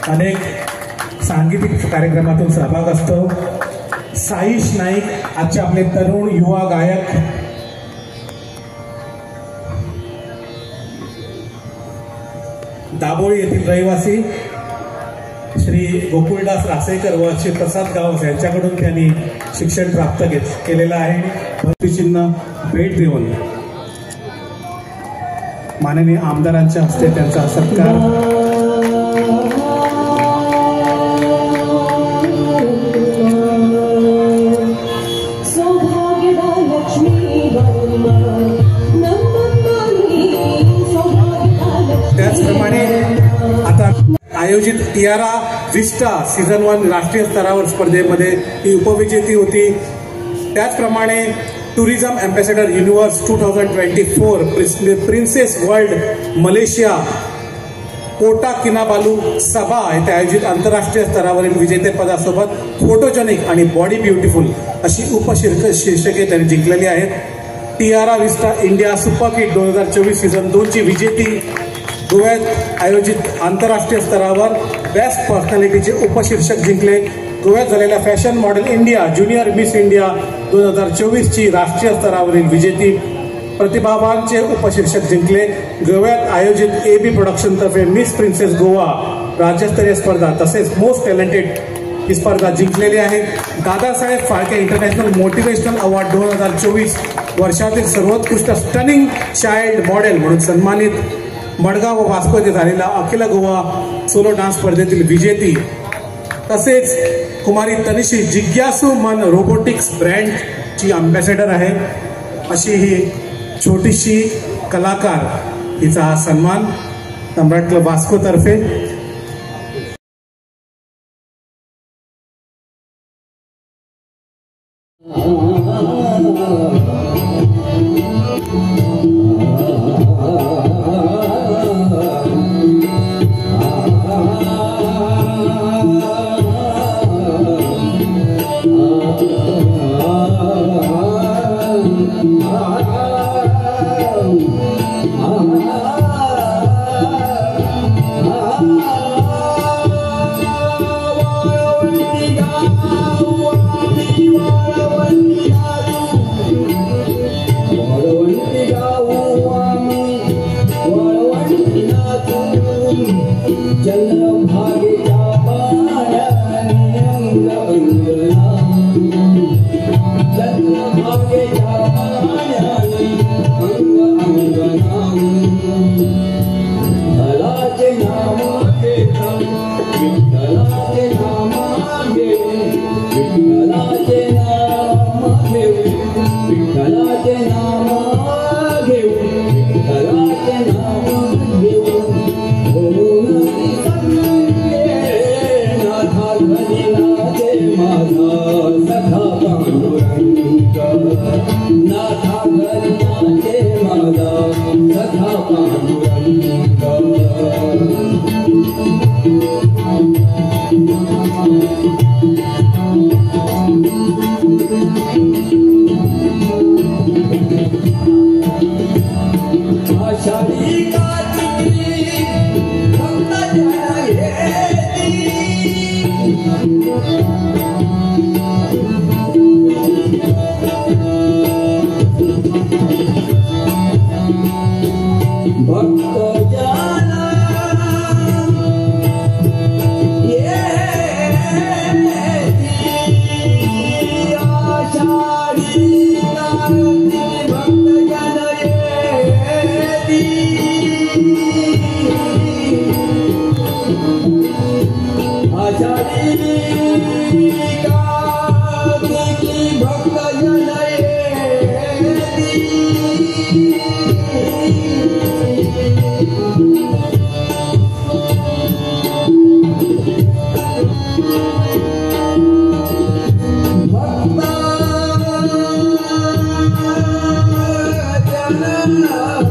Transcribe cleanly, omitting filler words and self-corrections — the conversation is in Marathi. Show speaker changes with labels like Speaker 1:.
Speaker 1: अनेक सांगीतिक कार्यक्रमातून सहभाग असतो। साईश नाईक आजचे आपले तरुण युवा गायक, दाभोळी येथील रहिवासी श्री गोकुळदास रासेकर व श्री प्रसाद गावस यांच्याकडून त्यांनी शिक्षण प्राप्त केलेलं आहे। भक्तिचिन्ह भेट देऊन माननीय आमदारांच्या हस्ते त्यांचा सत्कार। त्याचप्रमाणे आता आयोजित टियारा विस्टा सीझन 1 राष्ट्रीय स्तरावर स्पर्धेमध्ये ही उपविजेती होती। त्याचप्रमाणे tourism ambassador universe 2024 princess world Malaysia Kota Kinabalu सभा येथे आयोजित आंतरराष्ट्रीय स्तरावरील विजेतेपदासोबत फोटोजेनिक आणि बॉडी ब्युटिफुल अशी उपशीर्षके त्यांनी जिंकलेली आहेत। Tiara Vista India super kit 2024 season 2 ची विजेती गोव्यात आयोजित आंतरराष्ट्रीय स्तरावर बेस्ट पर्सनॅलिटीचे उपशीर्षक जिंकले। गोव्यात झालेल्या fashion model India junior miss India 2024 ची राष्ट्रीय स्तरावरील विजेती प्रतिभावांचे उपशीर्षक जिंकले। गोव्यात आयोजित AB प्रोडक्शन तर्फे मिस प्रिन्सेस गोवा राज्यस्तरीय स्पर्धा तसेच मोस्ट टॅलेंटेड ही स्पर्धा जिंकलेली आहे। Dadasaheb Phalke international motivational award 2024 वर्षातील सर्वोत्कृष्ट स्टनिंग चाइल्ड मॉडेल म्हणून सन्मानित मडगाव व वास्को येथे झालेला अखिल गोवा सोलो डान्स स्पर्धेतील विजेती तसेच कुमारी तनिषी जिज्ञासू मन रोबोटिक्स ब्रँडची अँबॅसेडर आहे। अशी ही छोटीशी कलाकार हिचा हा सन्मान सम्राट क्लब वास्को तर्फे।
Speaker 2: Bye.